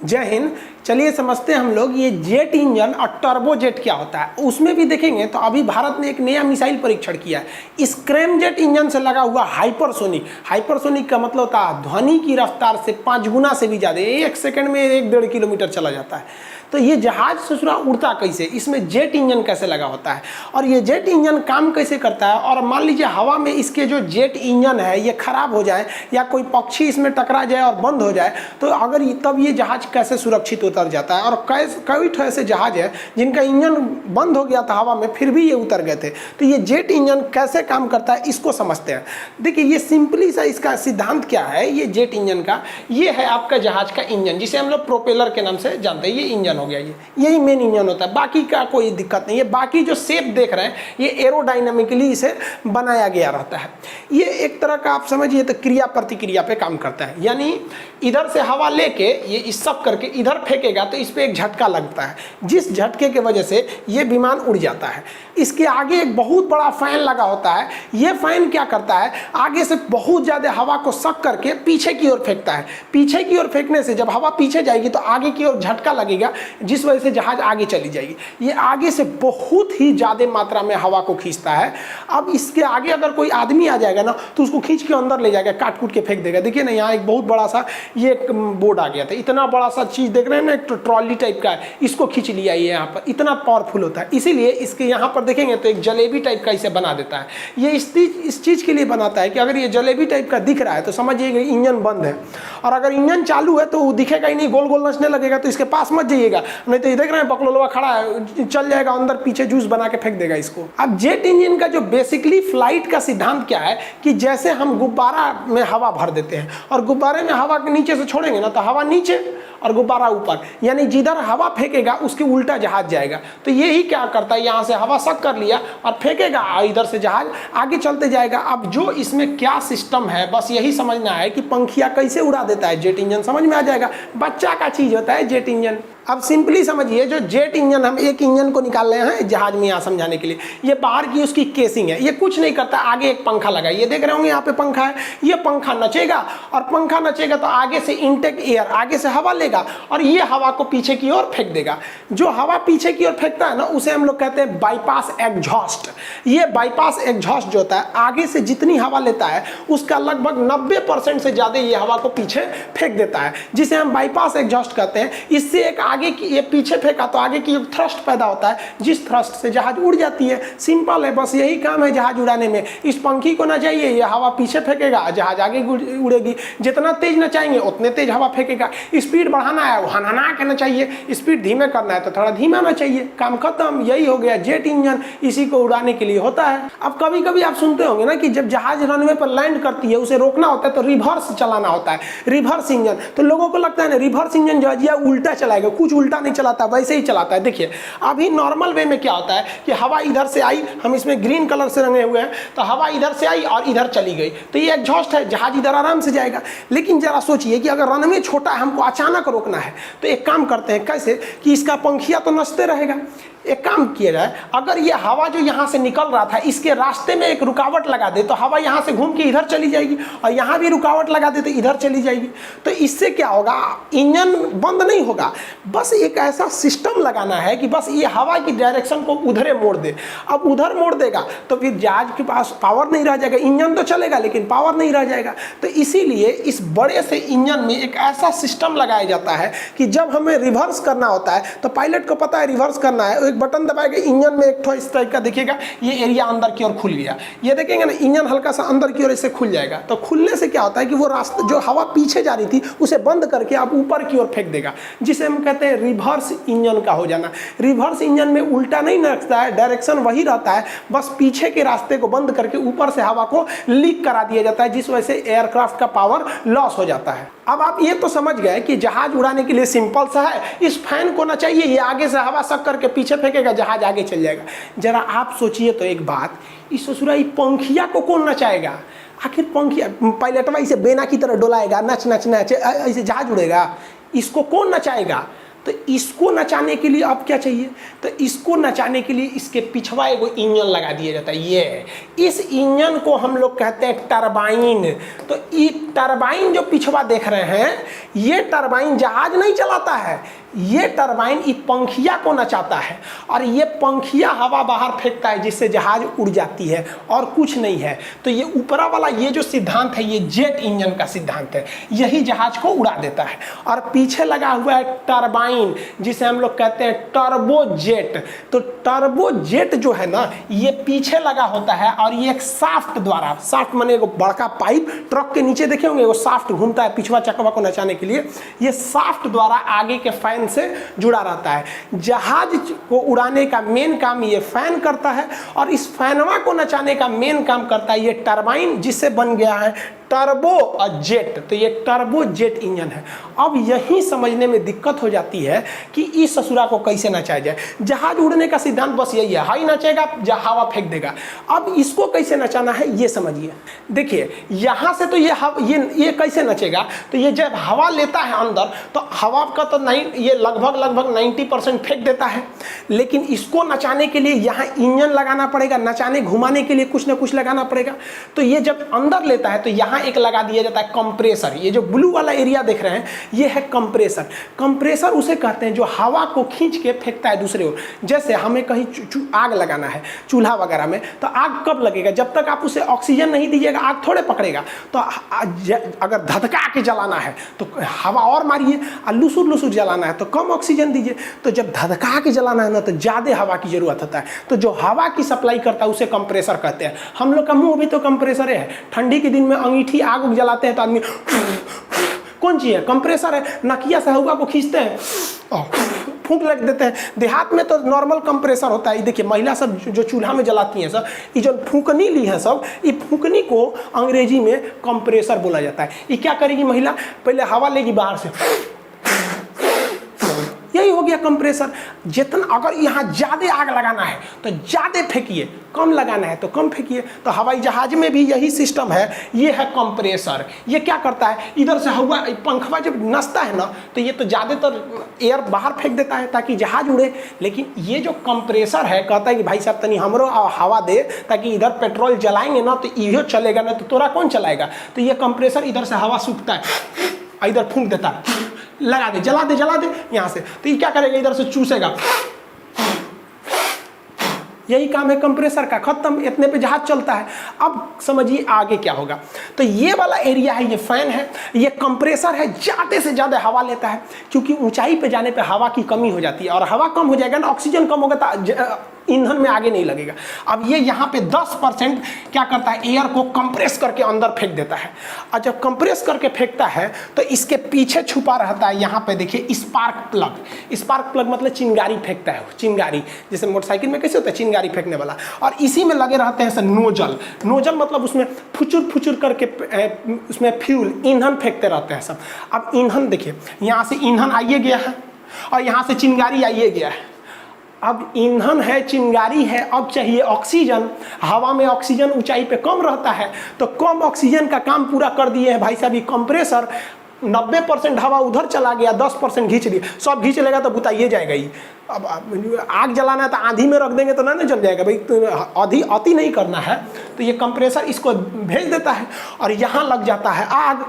जय हिंद। चलिए समझते हैं हम लोग ये जेट इंजन और टर्बो जेट क्या होता है। उसमें भी देखेंगे तो अभी भारत ने एक नया मिसाइल परीक्षण किया है स्क्रैम जेट इंजन से लगा हुआ हाइपरसोनिक। हाइपरसोनिक का मतलब होता है ध्वनि की रफ्तार से 5 गुना से भी ज़्यादा, 1 सेकंड में 1-1.5 किलोमीटर चला जाता है। तो ये जहाज ससुरा उड़ता कैसे, इसमें जेट इंजन कैसे लगा होता है और ये जेट इंजन काम कैसे करता है। और मान लीजिए हवा में इसके जो जेट इंजन है ये खराब हो जाए या कोई पक्षी इसमें टकरा जाए और बंद हो जाए तो अगर तब ये जहाज कैसे सुरक्षित उतर जाता है। और कई ऐसे जहाज है जिनका इंजन बंद हो गया था हवा में फिर भी ये उतर गए थे। तो ये जेट इंजन कैसे काम करता है इसको समझते हैं। देखिए ये सिंपली सा इसका सिद्धांत क्या है। ये जेट इंजन का ये है आपका जहाज का इंजन जिसे हम लोग प्रोपेलर के नाम से जानते हैं। ये इंजन हो गया, यही मेन इंजन होता है, बाकी का कोई दिक्कत नहीं है। बाकी जो शेप देख रहे हैं ये एरोडायनामिकली इसे बनाया गया रहता है। ये एक तरह का आप समझिए तो क्रिया प्रतिक्रिया पे काम करता है। यानी इधर से हवा लेके ये इस सब करके इधर फेंकेगा तो इस पे एक झटका लगता है, जिस झटके के वजह से ये विमान उड़ जाता है। इसके आगे एक बहुत बड़ा फैन लगा होता है। ये फैन क्या करता है, आगे से बहुत ज़्यादा हवा को सक करके पीछे की ओर फेंकता है। पीछे की ओर फेंकने से जब हवा पीछे जाएगी तो आगे की ओर झटका लगेगा जिस वजह से जहाज आगे चली जाएगी। ये आगे से बहुत ही ज़्यादा मात्रा में हवा को खींचता है। अब इसके आगे अगर कोई आदमी आ जाएगा ना तो उसको खींच के अंदर ले जाएगा, काट कूट के फेंक देगा। देखिए ना यहाँ एक बहुत बड़ा सा ये एक बोर्ड आ गया था, इतना बड़ा सा चीज़ देख रहे हैं ना, एक ट्रॉली टाइप का है, इसको खींच लिया। ये यहाँ पर इतना पावरफुल होता है, इसीलिए इसके यहाँ पर देखेंगे तो एक जलेबी टाइप का इसे बना देता है। ये इस चीज़ के लिए बनाता है कि अगर ये जलेबी टाइप का दिख रहा है तो समझिएगा इंजन बंद है, और अगर इंजन चालू है तो वो दिखेगा ही नहीं, गोल गोल नचने लगेगा, तो इसके पास मत जाइएगा, नहीं तो ये देख रहे हैं बकलोलवा खड़ा है, चल जाएगा अंदर, पीछे जूस बना के फेंक देगा इसको। अब जेट इंजन का जो बेसिकली फ्लाइट का सिद्धांत क्या है कि जैसे हम गुब्बारा में हवा भर देते हैं और गुब्बारे में हवा के नीचे से छोड़ेंगे ना तो हवा नीचे और गुब्बारा ऊपर, यानी जिधर हवा फेंकेगा उसके उल्टा जहाज जाएगा। तो यही क्या करता है, यहाँ से हवा सक कर लिया और फेंकेगा, इधर से जहाज आगे चलते जाएगा। अब जो इसमें क्या सिस्टम है बस यही समझना है कि पंखिया कैसे उड़ा देता है जेट इंजन, समझ में आ जाएगा। बच्चा का चीज होता है जेट इंजन। अब सिंपली समझिए जो जेट इंजन, हम एक इंजन को निकाल रहे हैं जहाज में यहाँ समझाने के लिए। ये बाहर की उसकी केसिंग है, ये कुछ नहीं करता, आगे एक पंखा लगा, ये देख रहे होंगे यहाँ पे पंखा है। ये पंखा नचेगा और पंखा नचेगा तो आगे से इनटेक एयर, आगे से हवा लेगा और ये हवा को पीछे की ओर फेंक देगा। जो हवा पीछे की ओर फेंकता है ना उसे हम लोग कहते हैं बाईपास एग्जॉस्ट। ये बाईपास एग्जॉस्ट जो होता है आगे से जितनी हवा लेता है उसका लगभग 90% से ज़्यादा ये हवा को पीछे फेंक देता है, जिसे हम बाईपास एग्जॉस्ट कहते हैं। इससे एक आगे की, ये पीछे फेंका तो आगे की थ्रस्ट पैदा होता है, जिस थ्रस्ट से जहाज उड़ जाती है। सिंपल है, बस यही काम है जहाज उड़ाने में। इस पंखी को ना चाहिए, ये हवा पीछे फेंकेगा, जहाज आगे उड़ेगी। जितना तेज ना चाहेंगे उतने तेज हवा फेंकेगा। स्पीड बढ़ाना है वो हनाना के ना चाहिए, स्पीड धीमे करना है तो थोड़ा धीमा ना चाहिए, काम खत्म। यही हो गया जेट इंजन, इसी को उड़ाने के लिए होता है। अब कभी कभी आप सुनते होंगे ना कि जब जहाज रनवे पर लैंड करती है उसे रोकना होता है तो रिवर्स चलाना होता है, रिवर्स इंजन। तो लोगों को लगता है ना रिवर्स इंजन जो है उल्टा चलाएगा, कुछ उल्टा नहीं चलाता, वैसे ही चलाता है। देखिए अभी नॉर्मल वे में क्या होता है कि हवा इधर से आई, हम इसमें ग्रीन कलर से रंगे हुए हैं, तो हवा इधर से आई और इधर चली गई, तो ये एग्जॉस्ट है, जहाज इधर आराम से जाएगा। लेकिन जरा सोचिए कि अगर रनवे छोटा है, हमको अचानक रोकना है, तो एक काम करते हैं कैसे कि इसका पंखिया तो नचते रहेगा। एक काम किया जाए, अगर ये हवा जो यहाँ से निकल रहा था इसके रास्ते में एक रुकावट लगा दे तो हवा यहाँ से घूम के इधर चली जाएगी, और यहाँ भी रुकावट लगा दे तो इधर चली जाएगी। तो इससे क्या होगा, इंजन बंद नहीं होगा, बस एक ऐसा सिस्टम लगाना है कि बस ये हवा की डायरेक्शन को उधरे मोड़ दे। अब उधर मोड़ देगा तो फिर जहाज के पास पावर नहीं रह जाएगा, इंजन तो चलेगा लेकिन पावर नहीं रह जाएगा। तो इसीलिए इस बड़े से इंजन में एक ऐसा सिस्टम लगाया जाता है कि जब हमें रिवर्स करना होता है तो पायलट को पता है रिवर्स करना है, एक बटन दबाएगा, इंजन में एक ठो इस टाइप का दिखेगा, ये एरिया अंदर की ओर खुल गया। ये देखेंगे ना इंजन हल्का सा अंदर की ओर इससे खुल जाएगा। तो खुलने से क्या होता है कि वो रास्ता जो हवा पीछे जा रही थी उसे बंद करके आप ऊपर की ओर फेंक देगा, जिसे हम कहते हैं रिवर्स इंजन का हो जाना। रिवर्स इंजन में उल्टा नहीं नचता है, डायरेक्शन वही रहता है, बस पीछे के रास्ते को बंद करके ऊपर से हवा को लीक करा दिया जाता है, जिस वजह से एयरक्राफ्ट का पावर लॉस हो जाता है। अब आप ये तो समझ गए कि जहाज उड़ाने के लिए सिंपल सा है, इस फैन को ना चाहिए, ये आगे से हवा सक करके पीछे फेंकेगा, जहाज आगे चल जाएगा। जरा आप सोचिए तो एक बात, इस ससुरा पंखिया को कौन नचाएगा? आखिर पंखिया पायलटवा इसे बेना की तरह डोलाएगा, नच नच नच ऐसे जहाज उड़ेगा, इसको कौन नचाएगा? तो इसको नचाने के लिए अब क्या चाहिए, तो इसको नचाने के लिए इसके पिछवा एगो इंजन लगा दिया जाता है। ये इस इंजन को हम लोग कहते हैं टरबाइन। तो ये टरबाइन जो पिछवा देख रहे हैं, ये टरबाइन जहाज नहीं चलाता है, ये टरबाइन इस पंखिया को नचाता है और ये पंखिया हवा बाहर फेंकता है जिससे जहाज उड़ जाती है और कुछ नहीं है। तो ये ऊपरा वाला ये जो सिद्धांत है, ये जेट इंजन का सिद्धांत है, यही जहाज को उड़ा देता है। और पीछे लगा हुआ है टरबाइन, जिसे हम लोग कहते हैं टर्बो जेट। तो टर्बो जेट जो है ना, ये पीछे लगा होता है और ये एक शाफ्ट द्वारा, शाफ्ट माने एगो बड़का पाइप, ट्रक के नीचे देखे होंगे वो शाफ्ट घूमता है पिछवा चकवा को नचाने के लिए, ये शाफ्ट द्वारा आगे के फैन से जुड़ा रहता है। जहाज को उड़ाने का मेन काम ये फैन करता है और इस फैनवा को नचाने का मेन काम करता है ये टरबाइन, जिससे बन गया है टर्बो जेट। तो ये टर्बो जेट इंजन है। अब यही समझने में दिक्कत हो जाती है कि इस ससुरा को कैसे नचाया जाए। जहाज उड़ने का सिद्धांत बस यही है, हाई नचेगा हवा फेंक देगा। अब इसको कैसे नचाना है ये समझिए। देखिए यहां से तो ये कैसे नचेगा, तो ये जब हवा लेता है अंदर तो हवा का तो नहीं, ये लगभग 90% फेंक देता है। लेकिन इसको नचाने के लिए यहाँ इंजन लगाना पड़ेगा, नचाने घुमाने के लिए कुछ ना कुछ लगाना पड़ेगा। तो ये जब अंदर लेता है तो यहाँ एक लगा दिया जाता है कंप्रेसर। ये जो ब्लू वाला एरिया देख रहे हैं ये है कंप्रेसर। कंप्रेसर उसे कहते हैं जो हवा को खींच के फेंकता है दूसरे ओर। जैसे हमें कहीं आग लगाना है चूल्हा वगैरह में, तो आग कब लगेगा, जब तक आप उसे ऑक्सीजन नहीं दीजिएगा आग थोड़े पकड़ेगा। तो अगर धधका के जलाना है तो हवा और मारिए, और लुसुर लुसुर जलाना है तो कम ऑक्सीजन दीजिए। तो जब धधका के जलाना है ना तो ज़्यादा हवा की जरूरत होता है। तो जो हवा की सप्लाई करता है उसे कंप्रेसर कहते हैं। हम लोग का मुंह भी तो कंप्रेसर है। ठंडी के दिन में अंगीठी आग उग जलाते हैं तो आदमी कौन चीज है, कंप्रेसर है। नकिया से हवा को खींचते हैं फूंक लग देते हैं। देहात में तो नॉर्मल कंप्रेसर होता है। देखिए महिला सब जो चूल्हा में जलाती हैं सब, ये जो फूंकनी ली है सब, ये फूंकनी को अंग्रेजी में कंप्रेसर बोला जाता है। ये क्या करेगी महिला, पहले हवा लेगी बाहर से, यही हो गया कंप्रेसर। जितना अगर यहाँ ज़्यादा आग लगाना है तो ज़्यादा फेंकिए, कम लगाना है तो कम फेंकिए। तो हवाई जहाज में भी यही सिस्टम है। ये है कंप्रेसर। ये क्या करता है, इधर से हवा पंखवा जब नसता है ना तो ये तो ज़्यादातर एयर बाहर फेंक देता है ताकि जहाज उड़े। लेकिन ये जो कंप्रेसर है कहता है कि भाई साहब तनी हमरो हवा दे, ताकि इधर पेट्रोल जलाएंगे ना तो इहो चलेगा, ना तो तोरा कौन चलाएगा। तो ये कंप्रेसर इधर से हवा सूखता है, इधर फूंक देता है, लगा दे जला दे यहाँ से। तो ये क्या करेगा, इधर से चूसेगा। यही काम है कंप्रेसर का। खत्म, इतने पे जहाज चलता है। अब समझिए आगे क्या होगा। तो ये वाला एरिया है, ये फैन है, ये कंप्रेसर है, ज़्यादा से ज़्यादा हवा लेता है। क्योंकि ऊंचाई पे जाने पे हवा की कमी हो जाती है और हवा कम हो जाएगा ना, ऑक्सीजन कम होगा तो ईंधन में आगे नहीं लगेगा। अब ये यहाँ पे 10% क्या करता है, एयर को कंप्रेस करके अंदर फेंक देता है। और जब कंप्रेस करके फेंकता है तो इसके पीछे छुपा रहता है, यहाँ पे देखिए स्पार्क प्लग। स्पार्क प्लग मतलब चिंगारी फेंकता है, चिंगारी जैसे मोटरसाइकिल में कैसे होता है चिंगारी फेंकने वाला। और इसी में लगे रहते हैं सर नोजल। नोजल मतलब उसमें फुचुर फुचुर करके उसमें फ्यूल ईंधन फेंकते रहते हैं सब। अब ईंधन देखिए, यहाँ से ईंधन आइए गया है और यहाँ से चिंगारी आइए गया है। अब ईंधन है, चिंगारी है, अब चाहिए ऑक्सीजन। हवा में ऑक्सीजन ऊंचाई पे कम रहता है, तो कम ऑक्सीजन का काम पूरा कर दिए है भाई साहब ये कंप्रेसर। 90% हवा उधर चला गया, 10% खींच लिया। सब खींच लेगा तो बुताइए जाएगा ही। अब आग जलाना है तो आंधी में रख देंगे तो ना नहीं जल जाएगा भाई, तो अति नहीं करना है। तो ये कंप्रेसर इसको भेज देता है और यहाँ लग जाता है आग।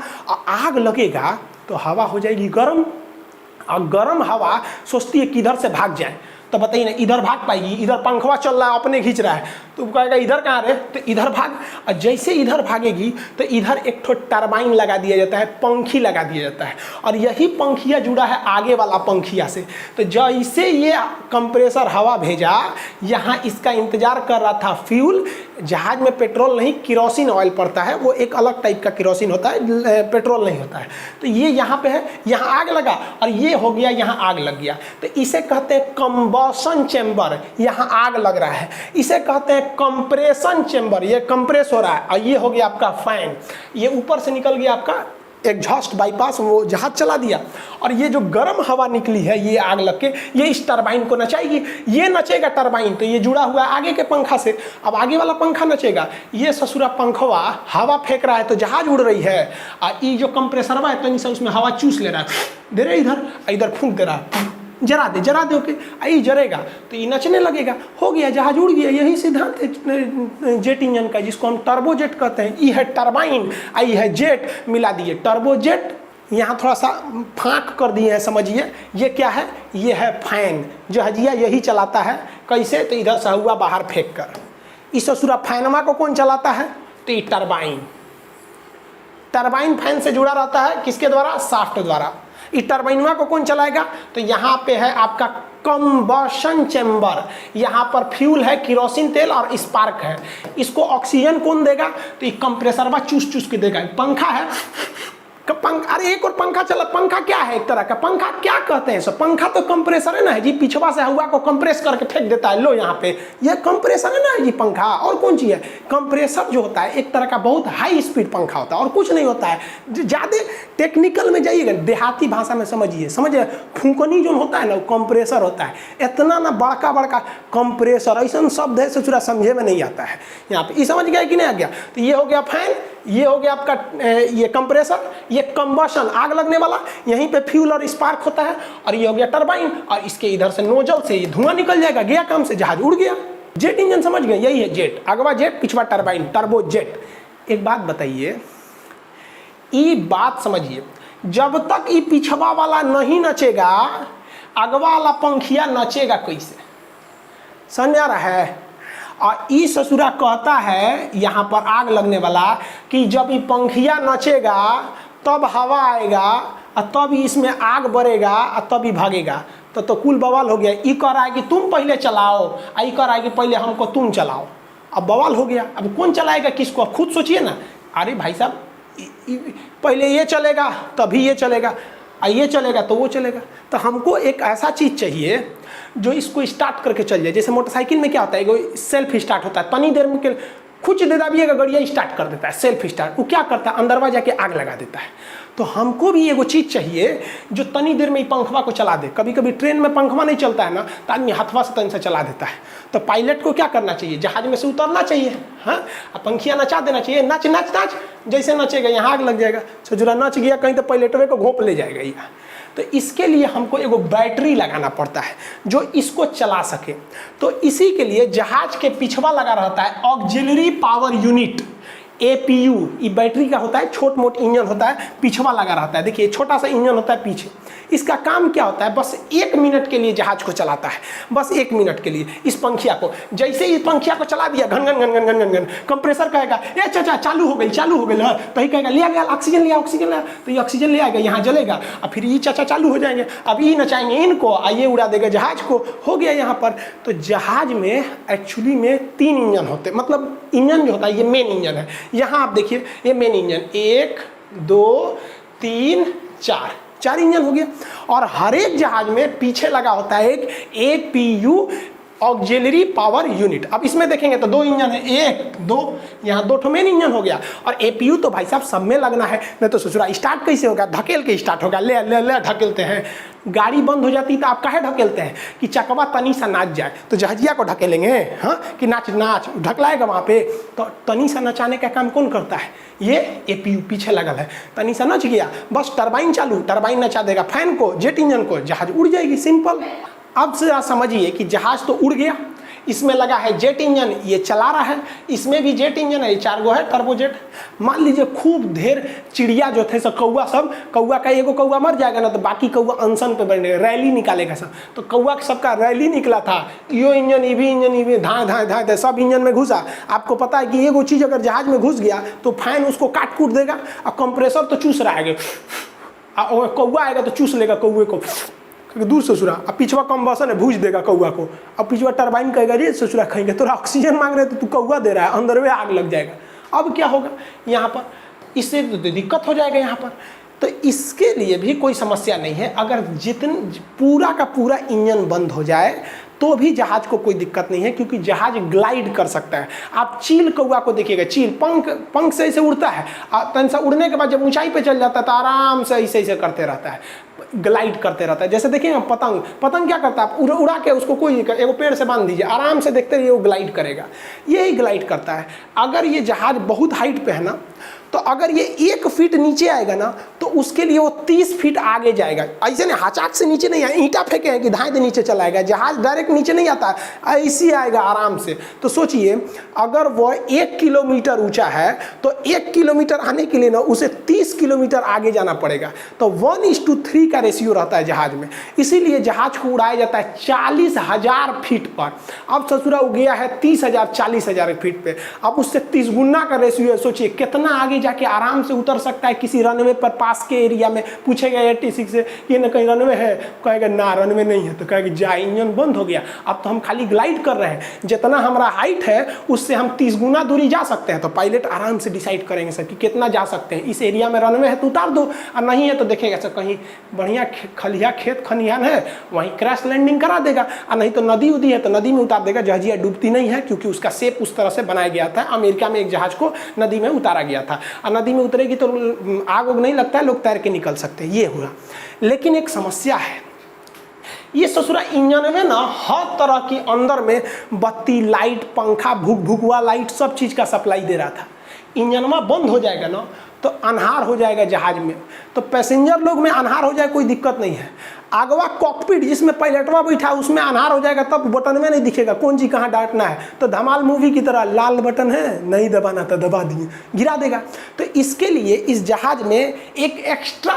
आग लगेगा तो हवा हो जाएगी गर्म, और गर्म हवा सोचती है किधर से भाग जाए। तो बताइए ना, इधर भाग पाएगी, इधर पंखवा चल रहा है अपने खींच रहा है, तो कहेगा इधर कहाँ रे, तो इधर भाग। और जैसे इधर भागेगी तो इधर एक ठो टरबाइन लगा दिया जाता है, पंखी लगा दिया जाता है, और यही पंखिया जुड़ा है आगे वाला पंखिया से। तो जैसे ये कंप्रेसर हवा भेजा, यहाँ इसका इंतजार कर रहा था फ्यूल। जहाज में पेट्रोल नहीं, केरोसिन ऑयल पड़ता है, वो एक अलग टाइप का केरोसिन होता है, पेट्रोल नहीं होता है। तो ये यहाँ पे है, यहाँ आग लगा और ये हो गया, यहाँ आग लग गया। तो इसे कहते हैं कंबशन चेम्बर। यहाँ आग लग रहा है, इसे कहते हैं कंप्रेशन चेम्बर। ये कंप्रेस हो रहा है। और ये हो गया आपका फैन, ये ऊपर से निकल गया आपका एग्जॉस्ट बाईपास, वो जहाज चला दिया। और ये जो गर्म हवा निकली है, ये आग लग के ये इस टरबाइन को नचाएगी। ये नचेगा टरबाइन, तो ये जुड़ा हुआ है आगे के पंखा से। अब आगे वाला पंखा नचेगा, ये ससुरा पंखवा हवा फेंक रहा है तो जहाज उड़ रही है। और ये जो कंप्रेसरवा है तो उसमें हवा चूस ले रहा है, दे रहे इधर, इधर फूंक दे रहा है। जरा दे ओके, आई जरेगा तो ये नचने लगेगा, हो गया, जहाज उड़ गया। यही सिद्धांत है जेट इंजन का, जिसको हम टर्बोजेट कहते हैं। ई है टरबाइन, आई है जेट, मिला दिए टर्बोजेट। यहाँ थोड़ा सा फाँक कर दिए हैं, समझिए ये क्या है, ये है फैन। जहाजिया यही चलाता है, कैसे, तो इधर से हवा बाहर फेंक कर। इस ससुरा फैनमा को कौन चलाता है, तो ये टरबाइन। टरबाइन फैन से जुड़ा रहता है, किसके द्वारा, शाफ्ट द्वारा। इस टरबाइनवा को कौन चलाएगा, तो यहाँ पे है आपका कंबशन चैम्बर, यहाँ पर फ्यूल है, केरोसिन तेल और स्पार्क है। इसको ऑक्सीजन कौन देगा, तो ये कंप्रेसरवा चूस चूस के देगा। पंखा है, अरे एक और पंखा चला, पंखा क्या है, एक तरह का पंखा क्या कहते हैं, सब पंखा तो कंप्रेसर है ना जी, पिछवा से हवा को कंप्रेस करके फेंक देता है। लो यहाँ पे ये कंप्रेसर है ना जी पंखा, और कौन चीज है, कंप्रेसर जो होता है एक तरह का बहुत हाई स्पीड पंखा होता है, और कुछ नहीं होता है। ज़्यादा टेक्निकल में जाइएगा, देहाती भाषा में समझिए, फूंकनी जो होता है ना, वो कंप्रेसर होता है। इतना ना बड़का बड़का कंप्रेसर, ऐसा शब्द है ससुरा समझे में नहीं आता है। यहाँ पे ये समझ गया कि नहीं आ गया, तो ये हो गया फैन, ये हो गया आपका ये कंप्रेसर, ये कंबशन आग लगने वाला, यहीं पे फ्यूल और स्पार्क होता है, और ये हो गया टरबाइन, और इसके इधर से नोजल से ये धुआं निकल जाएगा, गया काम से, जहाज उड़ गया। जेट इंजन समझ गए, यही है जेट, अगवा जेट, पिछवा टरबाइन, टर्बो जेट। एक बात बताइए, ये बात समझिए, जब तक ये पिछवा वाला नहीं नचेगा, अगवा वाला पंखिया नचेगा कैसे, समझ आ रहा है। और ई ससुरा कहता है यहाँ पर आग लगने वाला कि जब ये पंखिया नचेगा तब हवा आएगा, और तब इसमें आग बढ़ेगा, और तब ही भागेगा। तो कुल बवाल हो गया। ई कह रहा है कि तुम पहले चलाओ, आई कह रहा है कि पहले हमको तुम चलाओ। अब बवाल हो गया, अब कौन चलाएगा किसको, अब खुद सोचिए ना। अरे भाई साहब, पहले ये चलेगा तभी ये चलेगा, ये चलेगा तो वो चलेगा। तो हमको एक ऐसा चीज़ चाहिए जो इसको स्टार्ट करके चल जाए। जैसे मोटरसाइकिल में क्या होता है, वो सेल्फ स्टार्ट होता है, तनी देर में कुछ दे दाबिएगा गड़िया स्टार्ट कर देता है, सेल्फ स्टार्ट। वो क्या करता है, अंदरवा जाके आग लगा देता है। तो हमको भी एगो चीज़ चाहिए जो तनी देर में ही पंखवा को चला दे। कभी कभी ट्रेन में पंखवा नहीं चलता है ना, तो आदमी हाथवा से तन से चला देता है। तो पायलट को क्या करना चाहिए, जहाज में से उतरना चाहिए, हाँ, पंखिया नचा देना चाहिए, नाच नाच नाच, जैसे नचेगा यहाँ आग लग जाएगा। सजुरा नच गया कहीं तो पायलटवे को घोंप ले जाएगा यहाँ। तो इसके लिए हमको एगो बैटरी लगाना पड़ता है जो इसको चला सके। तो इसी के लिए जहाज के पिछवा लगा रहता है ऑक्सिलरी पावर यूनिट, APU। ये बैटरी का होता है, छोट मोट इंजन होता है, पिछवा लगा रहता है। देखिए छोटा सा इंजन होता है पीछे। इसका काम क्या होता है, बस 1 मिनट के लिए जहाज को चलाता है, बस 1 मिनट के लिए। इस पंखिया को जैसे ही पंखिया को चला दिया, घन घन घन घन घन घन घन, कंप्रेसर कहेगा ए चाचा चालू हो गई, तो ही कहेगा लिया गया ऑक्सीजन लिया, तो ये ऑक्सीजन ले आएगा, यहाँ जलेगा, और फिर ये चाचा चालू हो जाएंगे, अब ये नचाएंगे इनको, आइए उड़ा देगा जहाज को, हो गया यहाँ पर। तो जहाज में एक्चुअली में 3 इंजन होते, मतलब इंजन जो होता है ये मेन इंजन है। यहाँ आप देखिए ये मेन इंजन, 1 2 3 4 इंजन हो गया। और हर एक जहाज में पीछे लगा होता है एक APU ऑक्सिलरी पावर यूनिट। अब इसमें देखेंगे तो 2 इंजन है, 1 2, यहाँ 2 मेन इंजन हो गया। और APU तो भाई साहब सब में लगना है, नहीं तो ससुरा स्टार्ट कैसे होगा, धकेल के स्टार्ट होगा, ले ले ले ढकेलते हैं। गाड़ी बंद हो जाती तो आप काहे ढकेलते हैं, कि चकवा तनी सा नाच जाए, तो जहाजिया को ढकेलेंगे, हाँ, कि नाच नाच ढकलाएगा वहाँ पे। तो तनी सा नचाने का काम कौन करता है, ये APU पीछे लगल है। तनी सा नच गया, बस टरबाइन चालू, टरबाइन नचा देगा फैन को, जेट इंजन को, जहाज उड़ जाएगी, सिंपल। अब से समझिए कि जहाज तो उड़ गया, इसमें लगा है जेट इंजन, ये चला रहा है, इसमें भी जेट इंजन है, 4 गो है टर्बोजेट। मान लीजिए खूब ढेर चिड़िया जो थे सब, कौआ सब, कौआ का एगो कौआ मर जाएगा ना, तो बाकी कौआ अनशन पे बनेगा, रैली निकालेगा सब। तो कौआ सबका रैली निकला था, यो इंजन ये भी इंजन, ये भी धाए धाए धाए धाए सब इंजन में घुसा। आपको पता है कि एगो चीज़ अगर जहाज में घुस गया तो फैन उसको काट कूट देगा, और कंप्रेसर तो चूस रहा है, कौआ आएगा तो चूस लेगा कौए को दूर ससुरा। अब पिछवा कंबसन है, भूज देगा कौआ को। अब पिछवा टरबाइन कहेगा रे ससुरा खाएंगे, तो ऑक्सीजन मांग रहे तो तू कौआ दे रहा है, अंदर में आग लग जाएगा। अब क्या होगा यहाँ पर, इससे तो दिक्कत हो जाएगा यहाँ पर। तो इसके लिए भी कोई समस्या नहीं है, अगर पूरा का पूरा इंजन बंद हो जाए तो भी जहाज को कोई दिक्कत नहीं है, क्योंकि जहाज ग्लाइड कर सकता है। आप चील कौआ को देखिएगा, चील पंख से ऐसे उड़ता है, तन से उड़ने के बाद जब ऊंचाई पे चल जाता है तो आराम से ऐसे ऐसे करते रहता है, ग्लाइड करते रहता है। जैसे देखिए पतंग क्या करता है, उड़ा के उसको कोई एगो पेड़ से बांध दीजिए, आराम से देखते रहिए वो ग्लाइड करेगा, यही ग्लाइड करता है। अगर ये जहाज बहुत हाइट पे है ना, तो अगर ये 1 फीट नीचे आएगा ना तो उसके लिए वो 30 फीट आगे जाएगा। ऐसे नहीं हाचाक से नीचे नहीं आए, ईंटा फेंके हैं कि धाए दे नीचे चला आएगा, जहाज डायरेक्ट नीचे नहीं आता, ऐसे आएगा आराम से। तो सोचिए अगर वो 1 किलोमीटर ऊंचा है तो 1 किलोमीटर आने के लिए ना उसे 30 किलोमीटर आगे जाना पड़ेगा। तो 1:3 का रेशियो रहता है जहाज में, इसीलिए जहाज को उड़ाया जाता है 40,000 फीट पर। अब ससुरा हो गया है 30,000 40,000 फीट पे, अब उससे 30 गुना का रेशियो है। सोचिए कितना आगे जाके आराम से उतर सकता है किसी रनवे पर, पास के एरिया में। पूछेगा 86 से ये ना कहीं रनवे है, कहेगा ना रनवे नहीं है, तो कहेगा जा इंजन बंद हो गया, अब तो हम खाली ग्लाइड कर रहे हैं, जितना हमारा हाइट है उससे हम 30 गुना दूरी जा सकते हैं। तो पायलट आराम से डिसाइड करेंगे सर कि कितना जा सकते हैं, इस एरिया में रनवे है तो उतार दो, और नहीं है तो देखेगा सर कहीं बढ़िया खलिया खेत खलिहान है वहीं क्रैश लैंडिंग करा देगा, और नहीं तो नदी उदी है तो नदी में उतार देगा। जहाजिया डूबती नहीं है क्योंकि उसका शेप उस तरह से बनाया गया था। अमेरिका में एक जहाज को नदी में उतारा गया था, और नदी में उतरेगी तो आग उग नहीं लगता है, लोग तैर के निकल सकते हैं, ये हुआ। लेकिन एक समस्या है, ये ससुरा इंजन में ना हर तरह की अंदर में बत्ती लाइट पंखा भूक भूकवा लाइट सब चीज़ का सप्लाई दे रहा था। इंजनमा बंद हो जाएगा ना तो अन्हार हो जाएगा जहाज में, तो पैसेंजर लोग में अन्हार हो जाए कोई दिक्कत नहीं है। आगवा कॉकपिट जिसमें पायलटवा बैठा उसमें अन्हार हो जाएगा, तब बटन में नहीं दिखेगा कौन जी कहाँ डांटना है। तो धमाल मूवी की तरह लाल बटन है नहीं दबाना तो दबा दिए, गिरा देगा। तो इसके लिए इस जहाज में एक एक्स्ट्रा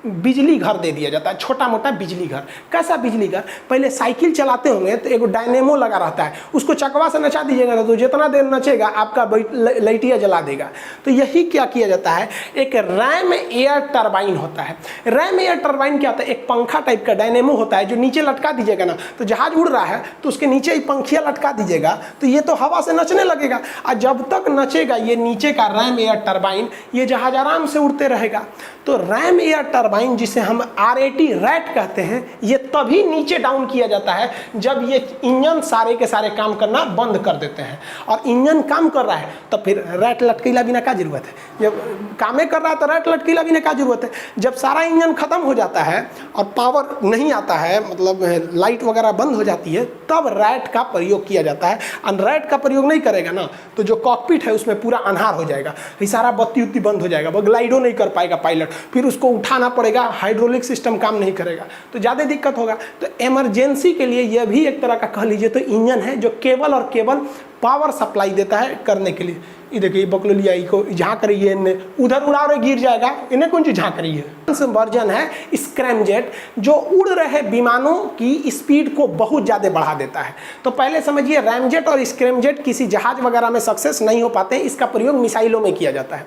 बिजली घर दे दिया जाता है, छोटा मोटा बिजली घर। कैसा बिजली घर? पहले साइकिल चलाते होंगे तो एक डायनेमो लगा रहता है, उसको चकवा से नचा दीजिएगा तो जितना देर नचेगा आपका लाइटिया जला देगा। तो यही क्या किया जाता है, एक रैम एयर टरबाइन होता है। रैम एयर टरबाइन क्या होता है, एक पंखा टाइप का डायनेमो होता है जो नीचे लटका दीजिएगा ना, तो जहाज उड़ रहा है तो उसके नीचे ही पंखिया लटका दीजिएगा तो ये तो हवा से नचने लगेगा, और जब तक नचेगा ये नीचे का रैम एयर टरबाइन ये जहाज आराम से उड़ते रहेगा। तो रैम एयर टरबाइन जिसे हम RAT रैट कहते हैं, ये तभी नीचे डाउन किया जाता है जब ये इंजन सारे के सारे काम करना बंद कर देते हैं। और इंजन काम कर रहा है तो फिर रैट लटकीला बिना क्या जरूरत है, जब कामें कर रहा है तो रैट लटकीला बिना क्या जरूरत है। जब सारा इंजन खत्म हो जाता है और पावर नहीं आता है, मतलब लाइट वगैरह बंद हो जाती है, तब रैट का प्रयोग किया जाता है। और रैट का प्रयोग नहीं करेगा ना तो जो कॉकपिट है उसमें पूरा अन्हार हो जाएगा, फिर सारा बत्ती उत्ती बंद हो जाएगा, वो ग्लाइडो नहीं कर पाएगा पायलट, फिर उसको उठाना पड़ेगा, हाइड्रोलिक सिस्टम काम नहीं करेगा तो ज़्यादा दिक्कत होगा। तो इमरजेंसी के लिए यह भी एक तरह का कह लीजिए तो इंजन है जो केवल और केवल पावर सप्लाई देता है करने के लिए। ये देखिए बकलोलिया को झाँक रही है, इन्हें उधर उड़ा रहे गिर जाएगा, इन्हें कौन सी झाँक रही है। वर्जन है स्क्रैमजेट जो उड़ रहे विमानों की स्पीड को बहुत ज़्यादा बढ़ा देता है। तो पहले समझिए रैमजेट और स्क्रैमजेट किसी जहाज वगैरह में सक्सेस नहीं हो पाते हैं, इसका प्रयोग मिसाइलों में किया जाता है।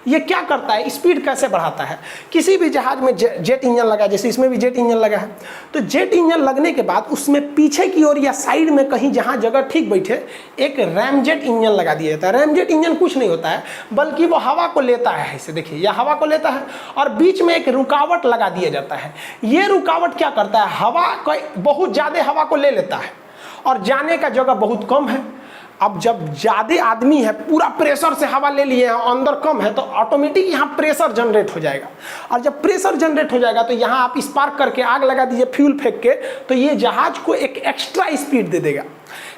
ये क्या करता है, स्पीड कैसे बढ़ाता है। किसी भी जहाज में जेट इंजन लगा, जैसे इसमें भी जेट इंजन लगा है, तो जेट इंजन लगने के बाद उसमें पीछे की ओर या साइड में कहीं जहाँ जगह ठीक बैठे एक रैमजेट इंजन लगा दिया जाता है। रैमजेट इंजन कुछ नहीं होता है बल्कि वो हवा को लेता है, ऐसे देखिए यह हवा को लेता है और बीच में एक रुकावट लगा दिया जाता है। ये रुकावट क्या करता है, हवा को बहुत ज़्यादा हवा को ले लेता है और जाने का जगह बहुत कम है। अब जब ज़्यादा आदमी है पूरा प्रेशर से हवा ले लिए हैं, अंदर कम है, तो ऑटोमेटिक यहाँ प्रेशर जनरेट हो जाएगा, और जब प्रेशर जनरेट हो जाएगा तो यहाँ आप स्पार्क करके आग लगा दीजिए फ्यूल फेंक के, तो ये जहाज को एक एक्स्ट्रा स्पीड दे देगा।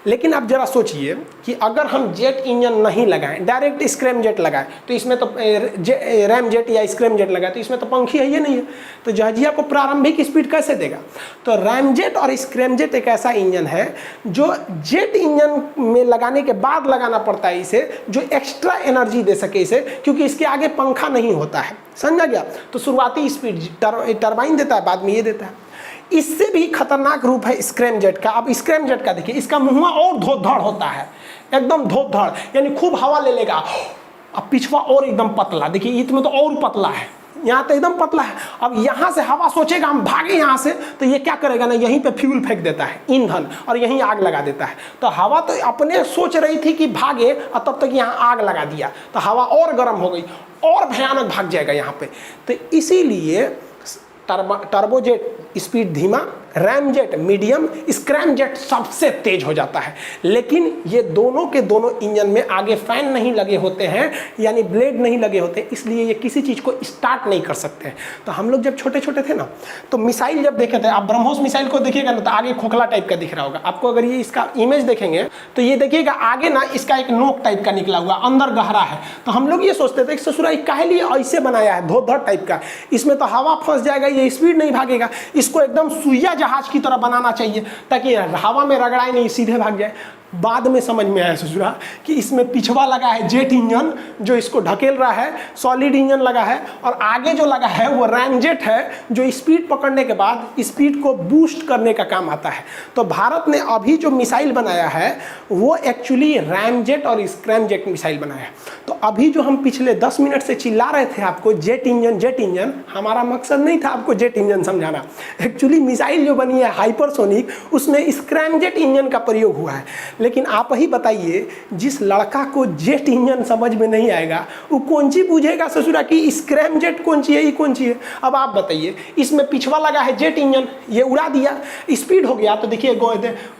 लेकिन आप जरा सोचिए कि अगर हम जेट इंजन नहीं लगाएं, डायरेक्ट स्क्रैमजेट लगाएं, तो इसमें तो रैमजेट या स्क्रैमजेट लगाएं तो इसमें तो पंखी है, ये नहीं है, तो जहाजिया को प्रारंभिक स्पीड कैसे देगा। तो रैमजेट और स्क्रैमजेट एक ऐसा इंजन है जो जेट इंजन में लगाने के बाद लगाना पड़ता है इसे, जो एक्स्ट्रा एनर्जी दे सके इसे, क्योंकि इसके आगे पंखा नहीं होता है, समझा गया। तो शुरुआती स्पीड टरबाइन देता है, बाद में ये देता है। इससे भी खतरनाक रूप है स्क्रैमजेट का। अब स्क्रैमजेट का देखिए, इसका मुँह और धोधड़ होता है, एकदम धोधड़, यानी खूब हवा ले लेगा। अब पिछवा और एकदम पतला, देखिए इसमें तो और पतला है, यहाँ तो एकदम पतला है। अब यहाँ से हवा सोचेगा हम भागे यहाँ से, तो ये क्या करेगा ना, यहीं पे फ्यूल फेंक देता है ईंधन, और यहीं आग लगा देता है। तो हवा तो अपने सोच रही थी कि भागे, और तब तक यहाँ आग लगा दिया, तो हवा और गर्म हो गई, और भयानक भाग जाएगा यहाँ पे। तो इसीलिए टर्बोजेट स्पीड धीमा, रैमजेट मीडियम, स्क्रैमजेट सबसे तेज हो जाता है। लेकिन ये दोनों के दोनों इंजन में आगे फैन नहीं लगे होते हैं, यानी ब्लेड नहीं लगे होते, इसलिए ये किसी चीज़ को स्टार्ट नहीं कर सकते हैं। तो हम लोग जब छोटे छोटे थे ना, तो मिसाइल जब देखे थे, आप ब्रह्मोस मिसाइल को देखिएगा ना, तो आगे खोखला टाइप का दिख रहा होगा आपको। अगर ये इसका इमेज देखेंगे तो ये देखिएगा आगे ना इसका एक नोक टाइप का निकला हुआ, अंदर गहरा है। तो हम लोग ये सोचते थे कि ससुरा काहे लिए ऐसे बनाया है, धोधर टाइप का, इसमें तो हवा फंस जाएगा, ये स्पीड नहीं भागेगा, इसको एकदम सुइया जहाज की तरह बनाना चाहिए ताकि हवा में रगड़ाए नहीं, सीधे भाग जाए। बाद में समझ में आया ससुरा कि इसमें पिछवा लगा है जेट इंजन जो इसको ढकेल रहा है, सॉलिड इंजन लगा है, और आगे जो लगा है वो रैमजेट है जो स्पीड पकड़ने के बाद स्पीड को बूस्ट करने का काम आता है। तो भारत ने अभी जो मिसाइल बनाया है वो एक्चुअली रैमजेट और स्क्रैमजेट मिसाइल बनाया है। तो अभी जो हम पिछले 10 मिनट से चिल्ला रहे थे आपको जेट इंजन, हमारा मकसद नहीं था आपको जेट इंजन समझाना। एक्चुअली मिसाइल जो बनी है हाइपरसोनिक, उसमें स्क्रैमजेट इंजन का प्रयोग हुआ है। लेकिन आप ही बताइए, जिस लड़का को जेट इंजन समझ में नहीं आएगा वो कौन सी पूछेगा ससुरा कि स्क्रैमजेट कौन सी है, ये कौन सी है। अब आप बताइए, इसमें पिछवा लगा है जेट इंजन, ये उड़ा दिया, स्पीड हो गया, तो देखिए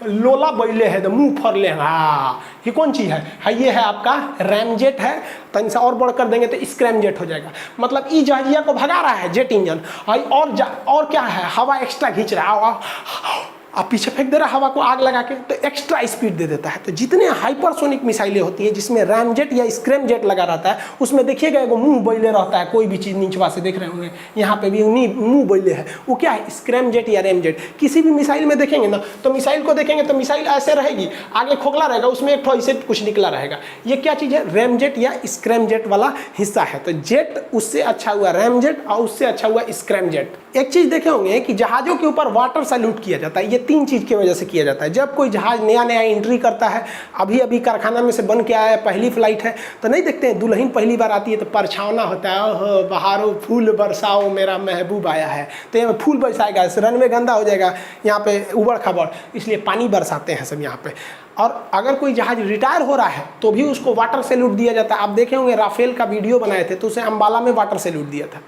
लोला बैले है तो मुंह फर ले, हाँ ये कौन सी है, ये है आपका रैमजेट है। तन से और बढ़ कर देंगे तो स्क्रैमजेट हो जाएगा। मतलब ई जहाजिया को भगा रहा है जेट इंजन, और क्या है, हवा एक्स्ट्रा खींच रहा है, आप पीछे फेंक दे रहा हवा को आग लगा के, तो एक्स्ट्रा स्पीड दे देता है। तो जितने हाइपरसोनिक मिसाइलें होती हैं जिसमें रैमजेट या स्क्रैमजेट लगा रहता है, उसमें देखिएगा एगो मुंह बैले रहता है, कोई भी चीज़ नीचवा से देख रहे होंगे, यहाँ पे भी मुंह बैले है, वो क्या है, स्क्रैमजेट या रैमजेट। किसी भी मिसाइल में देखेंगे ना, तो मिसाइल को देखेंगे तो मिसाइल ऐसे रहेगी, आगे खोखला रहेगा, उसमें एक ठो ऐसे कुछ निकला रहेगा। ये क्या चीज़ है, रैमजेट या स्क्रैमजेट वाला हिस्सा है। तो जेट उससे अच्छा हुआ रैमजेट और उससे अच्छा हुआ स्क्रैमजेट। एक चीज़ देखे होंगे कि जहाज़ों के ऊपर वाटर सैल्यूट किया जाता है, ये 3 चीज़ की वजह से किया जाता है। जब कोई जहाज नया एंट्री करता है, अभी अभी कारखाना में से बन के आया है, पहली फ्लाइट है, तो नहीं देखते हैं दुल्हन पहली बार आती है तो परछावना होता है, ओहो बहारो फूल बरसाओ मेरा महबूब आया है, तो यहाँ फूल बरसाएगा, रनवे गंदा हो जाएगा, यहाँ पे उबड़ खबड़, इसलिए पानी बरसाते हैं सब यहाँ पे। और अगर कोई जहाज रिटायर हो रहा है तो भी उसको वाटर सैल्यूट दिया जाता है। आप देखे होंगे राफेल का वीडियो बनाए थे तो उसे अंबाला में वाटर सैल्यूट दिया था।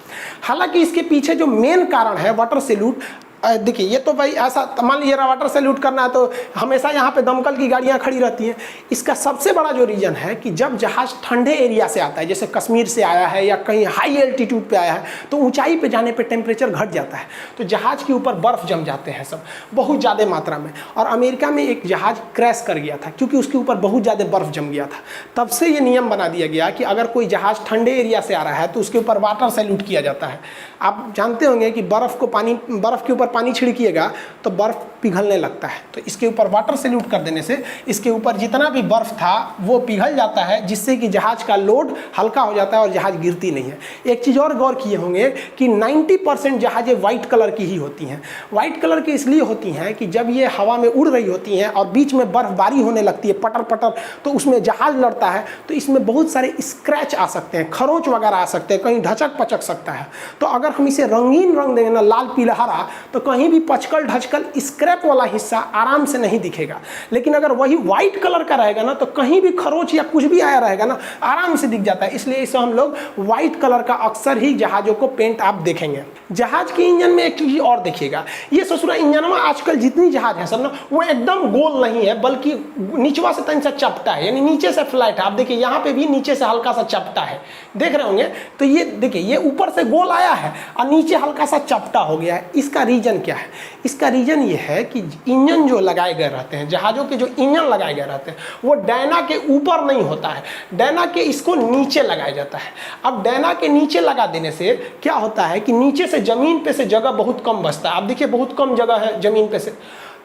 हालांकि इसके पीछे जो मेन कारण है वाटर सैल्यूट, देखिए ये तो भाई ऐसा मान लीजिए वाटर सैल्यूट करना है तो हमेशा यहाँ पे दमकल की गाड़ियाँ खड़ी रहती हैं। इसका सबसे बड़ा जो रीज़न है कि जब जहाज़ ठंडे एरिया से आता है, जैसे कश्मीर से आया है या कहीं हाई एल्टीट्यूड पे आया है, तो ऊंचाई पे जाने पे टेम्परेचर घट जाता है, तो जहाज़ के ऊपर बर्फ़ जम जाते हैं सब बहुत ज़्यादा मात्रा में। और अमेरिका में एक जहाज़ क्रैश कर गया था क्योंकि उसके ऊपर बहुत ज़्यादा बर्फ़ जम गया था। तब से ये नियम बना दिया गया कि अगर कोई जहाज़ ठंडे एरिया से आ रहा है तो उसके ऊपर वाटर सैल्यूट किया जाता है। आप जानते होंगे कि बर्फ़ के ऊपर पानी छिड़किएगा तो बर्फ़ पिघलने लगता है, तो इसके ऊपर वाटर सैल्यूट कर देने से इसके ऊपर जितना भी बर्फ़ था वो पिघल जाता है, जिससे कि जहाज़ का लोड हल्का हो जाता है और जहाज़ गिरती नहीं है। एक चीज़ और गौर किए होंगे कि 90% जहाज़ें वाइट कलर की ही होती हैं। वाइट कलर की इसलिए होती हैं कि जब ये हवा में उड़ रही होती हैं और बीच में बर्फ़बारी होने लगती है पटर पटर, तो उसमें जहाज़ लड़ता है, तो इसमें बहुत सारे स्क्रैच आ सकते हैं, खरोंच वगैरह आ सकते हैं, कहीं ढचक पचक सकता है। तो अगर हम इसे रंगीन रंग देंगे ना, लाल पीला हरा, तो कहीं भी पचकल ढचकल स्क्रैप वाला हिस्सा आराम से नहीं दिखेगा। लेकिन अगर वही व्हाइट कलर का रहेगा ना, तो कहीं भी खरोच या कुछ भी आया रहेगा ना, आराम से दिख जाता है। इसलिए इसे हम लोग व्हाइट कलर का अक्सर ही जहाज़ों को पेंट आप देखेंगे। जहाज के इंजन में एक चीज़ और देखिएगा, ये ससुरा इंजन में आजकल जितनी जहाज है सब ना, वो एकदम गोल नहीं है, बल्कि नीचवा से तन सा चपटा है, यानी नीचे से फ्लैट है। आप देखिए यहाँ पे भी नीचे से हल्का सा चपटा है, देख रहे होंगे। तो ये देखिए, ये ऊपर से गोल आया है और नीचे हल्का सा चपटा हो गया है। इसका रीजन क्या है? इसका रीजन ये है कि इंजन जो लगाए गए रहते हैं, जहाज़ों के जो इंजन लगाए गए रहते हैं, वो डैना के ऊपर नहीं होता है, डैना के इसको नीचे लगाया जाता है। अब डैना के नीचे लगा देने से क्या होता है कि नीचे से ज़मीन पे से जगह बहुत कम बचता है। आप देखिए बहुत कम जगह है ज़मीन पे से,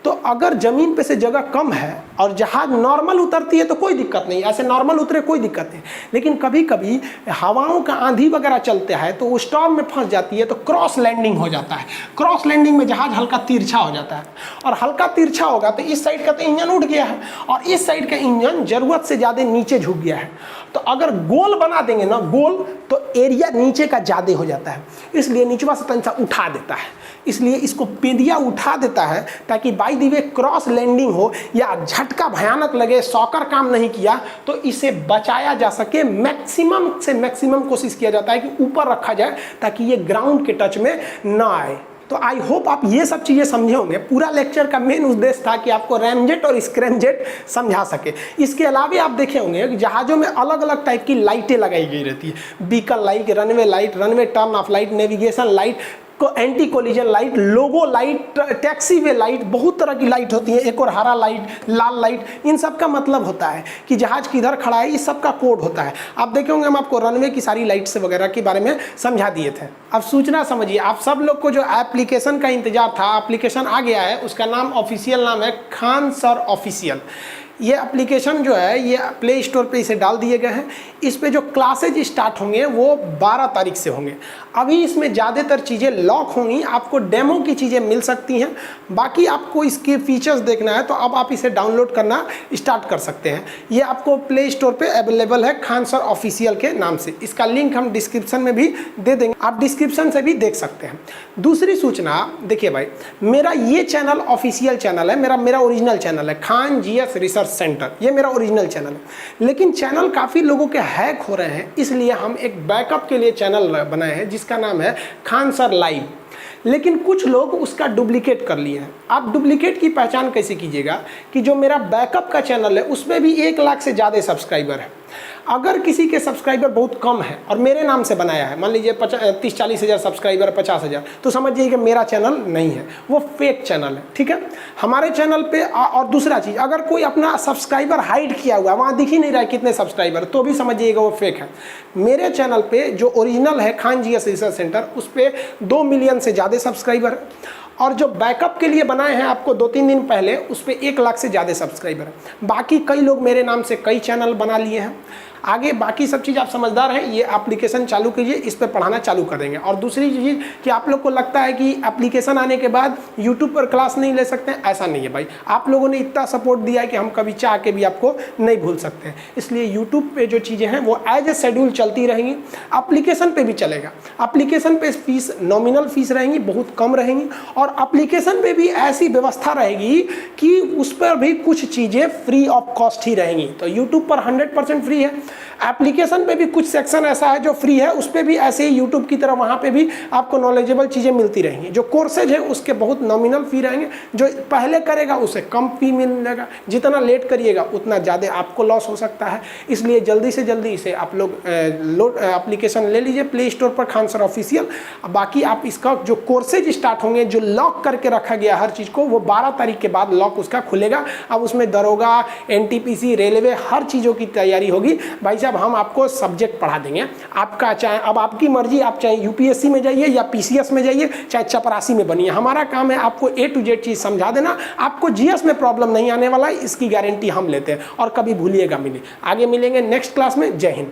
तो अगर ज़मीन पे से जगह कम है और जहाज़ नॉर्मल उतरती है तो कोई दिक्कत नहीं, ऐसे नॉर्मल उतरे कोई दिक्कत नहीं। लेकिन कभी कभी हवाओं का आंधी वगैरह चलते हैं तो वो स्टॉर्म में फंस जाती है, तो क्रॉस लैंडिंग हो जाता है। क्रॉस लैंडिंग में जहाज़ हल्का तिरछा हो जाता है, और हल्का तिरछा होगा तो इस साइड का तो इंजन उठ गया है और इस साइड का इंजन ज़रूरत से ज़्यादा नीचे झुक गया है। तो अगर गोल बना देंगे ना, गोल, तो एरिया नीचे का ज़्यादा हो जाता है, इसलिए नीचवा से तनसा उठा देता है। इसलिए इसको पेदिया उठा देता है ताकि by the way cross landing हो या झटका भयानक लगे, सॉकर काम नहीं किया, तो इसे बचाया जा सके। मैक्सिमम से मैक्सिमम कोशिश किया जाता है कि ऊपर रखा जाए ताकि ये ग्राउंड के टच में ना आए। तो आई होप आप ये सब चीज़ें समझे होंगे। पूरा लेक्चर का मेन उद्देश्य था कि आपको रैमजेट और स्क्रैमजेट समझा सके। इसके अलावा आप देखे होंगे कि जहाज़ों में अलग अलग टाइप की लाइटें लगाई गई रहती है, beacon light, runway light, runway turn off light, navigation light, anti collision light, logo light, taxiway light, बहुत तरह की लाइट होती है। एक और हरा लाइट, लाल लाइट, इन सब का मतलब होता है कि जहाज किधर खड़ा है, इस सब का कोड होता है। आप देखे होंगे हम आपको रनवे की सारी लाइट्स वगैरह के बारे में समझा दिए थे। अब सूचना समझिए, आप सब लोग को जो एप्लीकेशन का इंतजार था, एप्लीकेशन आ गया है। उसका नाम ऑफिशियल नाम है खान सर ऑफिशियल। ये एप्लीकेशन जो है ये प्ले स्टोर पे इसे डाल दिए गए हैं। इस पे जो क्लासेज स्टार्ट होंगे वो 12 तारीख से होंगे। अभी इसमें ज़्यादातर चीज़ें लॉक होंगी, आपको डेमो की चीज़ें मिल सकती हैं। बाकी आपको इसके फीचर्स देखना है तो अब आप इसे डाउनलोड करना स्टार्ट कर सकते हैं। ये आपको प्ले स्टोर पे अवेलेबल है खान सर ऑफिशियल के नाम से। इसका लिंक हम डिस्क्रिप्शन में भी दे देंगे, आप डिस्क्रिप्शन से भी देख सकते हैं। दूसरी सूचना देखिए भाई, मेरा ये चैनल ऑफिशियल चैनल है, मेरा ओरिजिनल चैनल है खान जीएस रिसर्च सेंटर, ये मेरा ओरिजिनल चैनल है। लेकिन चैनल काफ़ी लोगों के हैक हो रहे हैं, इसलिए हम एक बैकअप के लिए चैनल बनाए हैं जिसका नाम है खान सर लाइव। लेकिन कुछ लोग उसका डुप्लीकेट कर लिए हैं। आप डुप्लीकेट की पहचान कैसे कीजिएगा कि जो मेरा बैकअप का चैनल है उसमें भी 1 लाख से ज़्यादा सब्सक्राइबर है। अगर किसी के सब्सक्राइबर बहुत कम है और मेरे नाम से बनाया है, मान लीजिए 30-40 हज़ार सब्सक्राइबर, 50 हज़ार, तो समझिए कि मेरा चैनल नहीं है, वो फेक चैनल है। ठीक है, हमारे चैनल पे और दूसरा चीज़, अगर कोई अपना सब्सक्राइबर हाइड किया हुआ है, वहाँ दिख ही नहीं रहा है कितने सब्सक्राइबर, तो भी समझिएगा वो फेक है। मेरे चैनल पे जो ओरिजिनल है खान जीएस रिसर्च सेंटर, उस पर 2 मिलियन से ज़्यादा सब्सक्राइबर है। और जो बैकअप के लिए बनाए हैं आपको 2-3 दिन पहले, उस पर 1 लाख से ज़्यादा सब्सक्राइबर है। बाकी कई लोग मेरे नाम से कई चैनल बना लिए हैं। आगे बाकी सब चीज़ आप समझदार हैं, ये एप्लीकेशन चालू कीजिए, इस पर पढ़ाना चालू कर देंगे। और दूसरी चीज़ कि आप लोग को लगता है कि एप्लीकेशन आने के बाद यूट्यूब पर क्लास नहीं ले सकते हैं, ऐसा नहीं है भाई। आप लोगों ने इतना सपोर्ट दिया है कि हम कभी चाह के भी आपको नहीं भूल सकते हैं। इसलिए यूट्यूब पे जो चीज़ें हैं वो एज ए शेड्यूल चलती रहेंगी, एप्लीकेशन पे भी चलेगा। एप्लीकेशन पे फीस नॉमिनल फीस रहेंगी, बहुत कम रहेंगी। और एप्लीकेशन पे भी ऐसी व्यवस्था रहेगी कि उस पर भी कुछ चीज़ें फ्री ऑफ कॉस्ट ही रहेंगी। तो यूट्यूब पर 100% फ्री है, एप्लीकेशन पे भी कुछ सेक्शन ऐसा है जो फ्री है, उस पर भी ऐसे ही यूट्यूब की तरह वहाँ पे भी आपको नॉलेजेबल चीज़ें मिलती रहेंगी। जो कोर्सेज है उसके बहुत नॉमिनल फी रहेंगे, जो पहले करेगा उसे कम फी मिलेगा, जितना लेट करिएगा उतना ज़्यादा आपको लॉस हो सकता है। इसलिए जल्दी से जल्दी इसे आप लोग एप्लीकेशन ले लीजिए प्ले स्टोर पर खान सर ऑफिशियल। बाकी आप इसका जो कोर्सेज स्टार्ट होंगे, जो लॉक करके रखा गया हर चीज़ को, वो 12 तारीख के बाद लॉक उसका खुलेगा। अब उसमें दरोगा, एनटीपीसी, रेलवे, हर चीज़ों की तैयारी होगी। भाई साहब हम आपको सब्जेक्ट पढ़ा देंगे, आपका चाहे अब आपकी मर्जी, आप चाहे यूपीएससी में जाइए या पीसीएस में जाइए, चाहे चपरासी में बनिए, हमारा काम है आपको A to Z चीज़ समझा देना। आपको जीएस में प्रॉब्लम नहीं आने वाला है, इसकी गारंटी हम लेते हैं। और कभी भूलिएगा, आगे मिलेंगे नेक्स्ट क्लास में। जय हिंद।